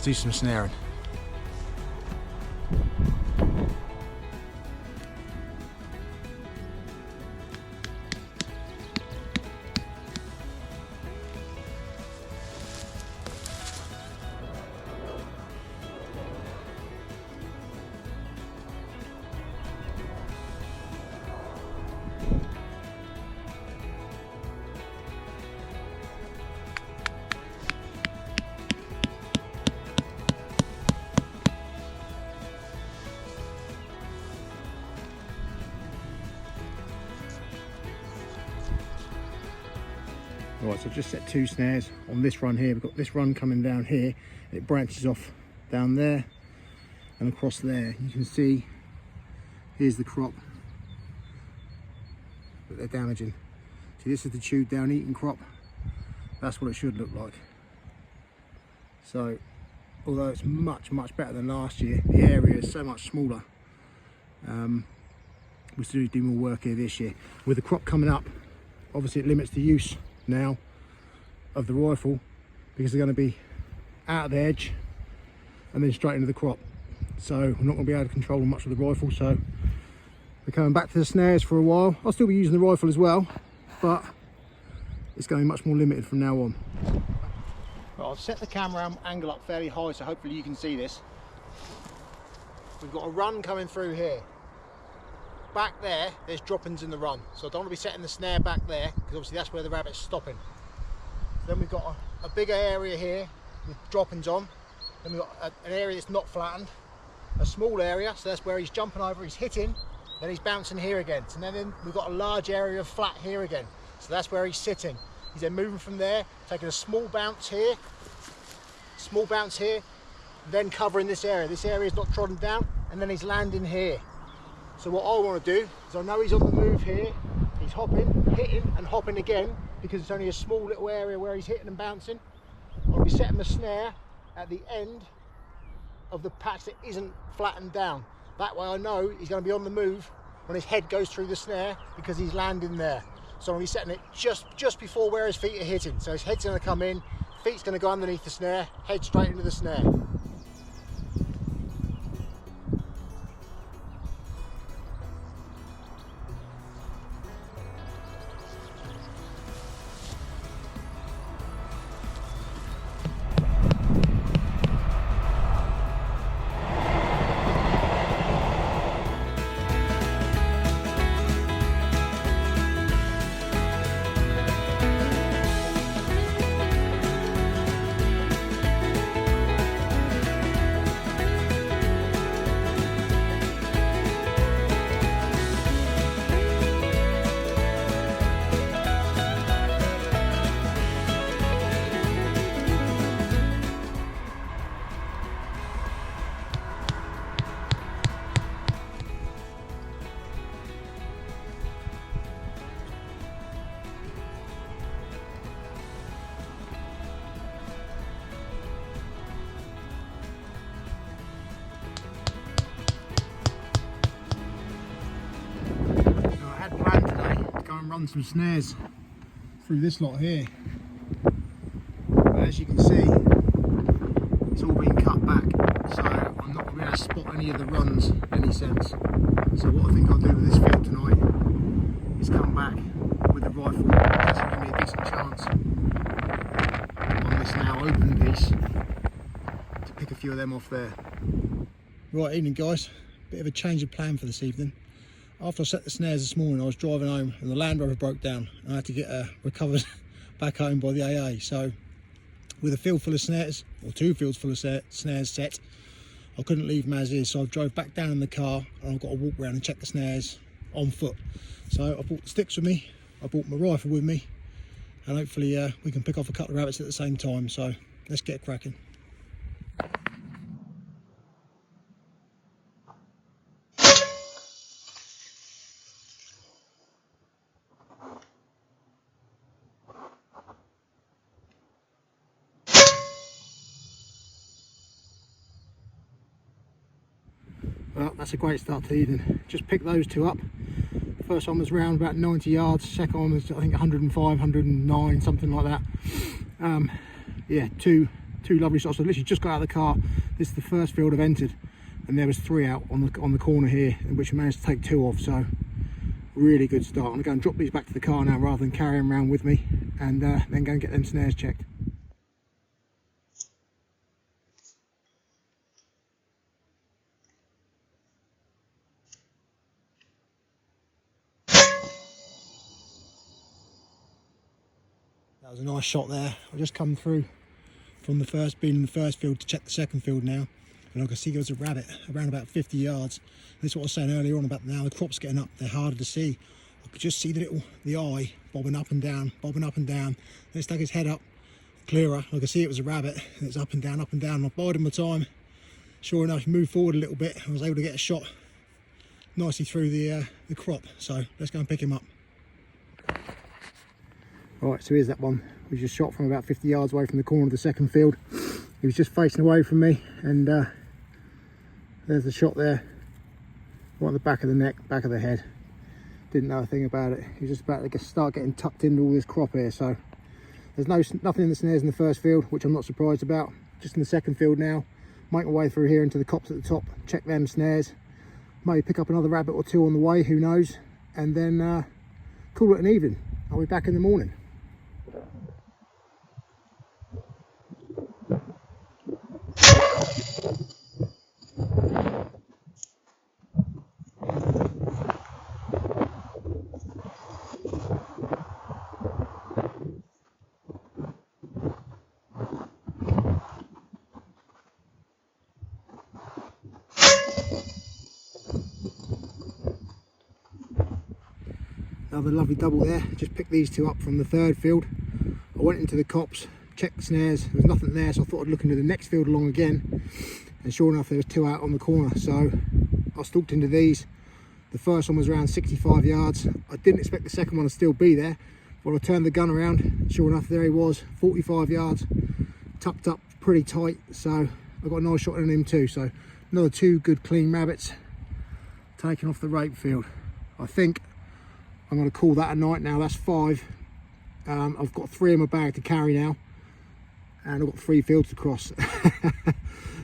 let's do some snaring. Right, so I've just set 2 snares on this run here. We've got this run coming down here. It branches off down there and across there. You can see, here's the crop that they're damaging. See, this is the chewed down eaten crop. That's what it should look like. So, although it's much better than last year, the area is so much smaller. We still need to do more work here this year. With the crop coming up, obviously it limits the use now of the rifle, because they're going to be out of the edge and then straight into the crop, so we're not going to be able to control them much with the rifle. So we're coming back to the snares for a while. I'll still be using the rifle as well, but it's going to be much more limited from now on. Right, I've set the camera angle up fairly high, so hopefully you can see this. We've got a run coming through here. Back there, there's droppings in the run, so I don't want to be setting the snare back there, because obviously that's where the rabbit's stopping. Then we've got a bigger area here with droppings on. Then we've got an area that's not flattened, a small area, so that's where he's jumping over, he's hitting, then he's bouncing here again. So then we've got a large area of flat here again, so that's where he's sitting. He's then moving from there, taking a small bounce here, then covering this area. This area is not trodden down, and then he's landing here. So what I want to do is, I know he's on the move here, he's hopping, hitting and hopping again, because it's only a small little area where he's hitting and bouncing. I'll be setting the snare at the end of the patch that isn't flattened down. That way I know he's going to be on the move when his head goes through the snare, because he's landing there. So I'm going to be setting it just before where his feet are hitting. So his head's going to come in, feet's going to go underneath the snare, head straight into the snare. Run some snares through this lot here, but as you can see, it's all been cut back, so I'm not going to be able to spot any of the runs in any sense. So what I think I'll do with this field tonight is come back with the rifle, just to give me a decent chance on this now open piece to pick a few of them off there. Right, evening guys, bit of a change of plan for this evening. After I set the snares this morning, I was driving home and the Land Rover broke down, and I had to get recovered back home by the AA. So with a field full of snares, or 2 fields full of snares set, I couldn't leave them as is, so I drove back down in the car, and I've got to walk around and check the snares on foot. So I brought the sticks with me, I brought my rifle with me, and hopefully we can pick off a couple of rabbits at the same time. So let's get cracking. Well, that's a great start to the evening. Just picked those 2 up. First one was round about 90 yards, second one was I think 105, 109, something like that. Yeah, two two lovely shots. I literally just got out of the car. This is the first field I've entered, and there was 3 out on the corner here, which I managed to take 2 off. So really good start. I'm gonna go and drop these back to the car now rather than carry them around with me, and then go and get them snares checked. That was a nice shot there. I just come through from being in the first field to check the second field now, and I can see there was a rabbit around about 50 yards. This is what I was saying earlier on about now the crop's getting up, they're harder to see. I could just see the eye bobbing up and down, bobbing up and down. Then it stuck his head up clearer. I could see it was a rabbit, and it's up and down, up and down. I bided my time. Sure enough, he moved forward a little bit. I was able to get a shot nicely through the crop. So let's go and pick him up. Right, so here's that one. We just shot from about 50 yards away from the corner of the second field. He was just facing away from me, and there's the shot there. Right on the back of the neck, back of the head. Didn't know a thing about it. He was just about to start getting tucked into all this crop here. So there's nothing in the snares in the first field, which I'm not surprised about. Just in the second field now. Make my way through here into the copse at the top, check them snares. Maybe pick up another rabbit or 2 on the way, who knows. And then call it an evening. I'll be back in the morning. Another lovely double there. Just picked these 2 up from the third field. I went into the copse, checked the snares, there was nothing there, so I thought I'd look into the next field along again, and sure enough there was 2 out on the corner. So I stalked into these. The first one was around 65 yards. I didn't expect the second one to still be there. When I turned the gun around, sure enough there he was, 45 yards, tucked up pretty tight. So I got a nice shot on him too. So another 2 good clean rabbits taken off the rape field. I think I'm going to call that a night now. That's 5. I've got 3 in my bag to carry now, and I've got 3 fields to cross.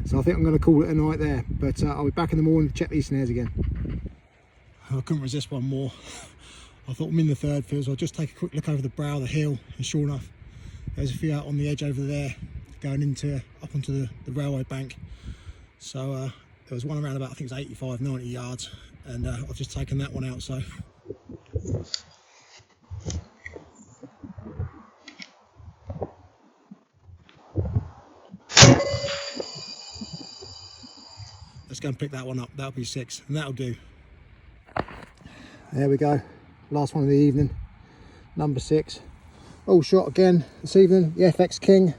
So I think I'm going to call it a night there, but I'll be back in the morning to check these snares again. I couldn't resist one more. I thought I'm in the third field, so I'll just take a quick look over the brow of the hill, and sure enough there's a few out on the edge over there going up onto the railway bank. So there was one around about, I think it was 85-90 yards, and I've just taken that one out. So let's go and pick that one up. That'll be 6, and that'll do. There we go, last one of the evening, number 6. All shot again this evening, the FX King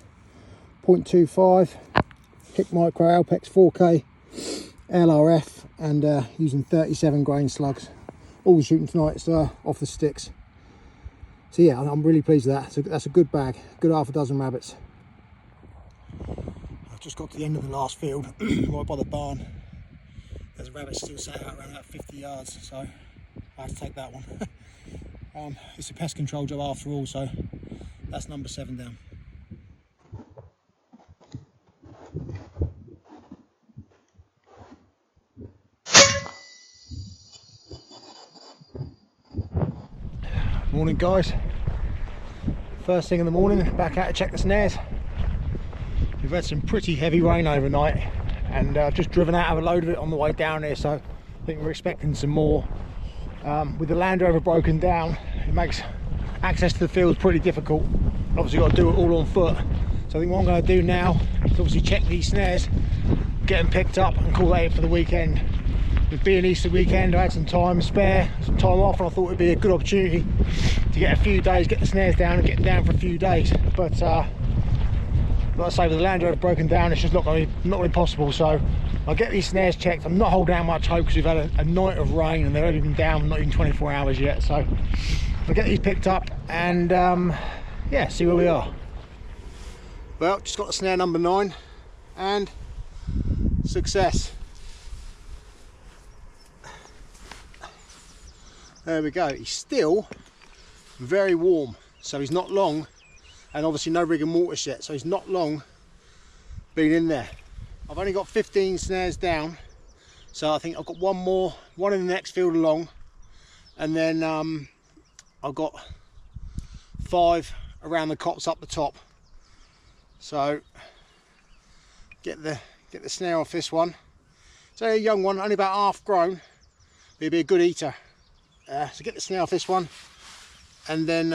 0.25 Hick Micro Alpex 4K LRF, and using 37 grain slugs. All shooting tonight off the sticks. So yeah, I'm really pleased with that. So that's a good bag, good half a dozen rabbits. I've just got to the end of the last field, right by the barn. There's a rabbit still sat out around about 50 yards, so I have to take that one. It's a pest control job after all, so that's number 7 down. Morning guys, first thing in the morning, back out to check the snares. We've had some pretty heavy rain overnight, and I've just driven out of a load of it on the way down here, so I think we're expecting some more. With the Land Rover broken down, it makes access to the fields pretty difficult. Obviously got to do it all on foot, so I think what I'm going to do now is obviously check these snares, get them picked up and call that it for the weekend. With being Easter weekend, I had some time spare, some time off, and I thought it would be a good opportunity to get a few days, get the snares down and get them down for a few days. But like I say, with the Land Rover broken down, it's just not going to be possible. So I'll get these snares checked. I'm not holding out much hope because we've had a night of rain and they've only been down not even 24 hours yet. So I'll get these picked up and yeah, see where we are. Well, just got the snare number 9 and success. There we go. He's still very warm, so he's not long, and obviously no rigor mortis yet, so he's not long been in there. I've only got 15 snares down, so I think I've got one more, one in the next field along, and then I've got 5 around the copse up the top. So get the snare off this one. It's only a young one, only about half grown. It'll be a good eater. So get the snare off this one, and then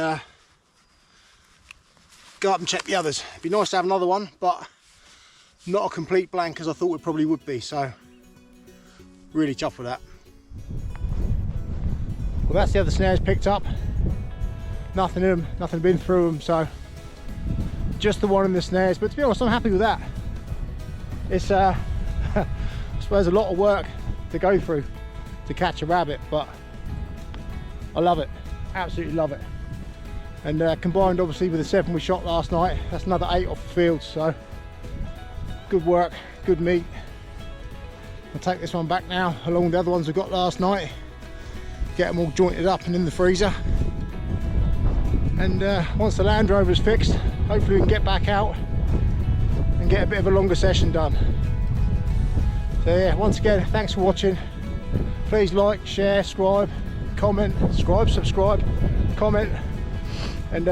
go up and check the others. It'd be nice to have another one, but not a complete blank as I thought it probably would be. So really chuffed with that. Well, that's the other snares picked up. Nothing in them, nothing been through them, so just the one in the snares. But to be honest, I'm happy with that. It's I suppose a lot of work to go through to catch a rabbit, but I love it, absolutely love it. And combined obviously with the 7 we shot last night, that's another 8 off the field, so good work, good meat. I'll take this one back now along with the other ones we got last night, get them all jointed up and in the freezer. And once the Land Rover's fixed, hopefully we can get back out and get a bit of a longer session done. So yeah, once again, thanks for watching. Please like, share, subscribe, comment, subscribe, comment, and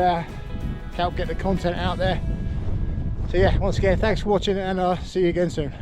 help get the content out there. So yeah, once again, thanks for watching, and I'll see you again soon.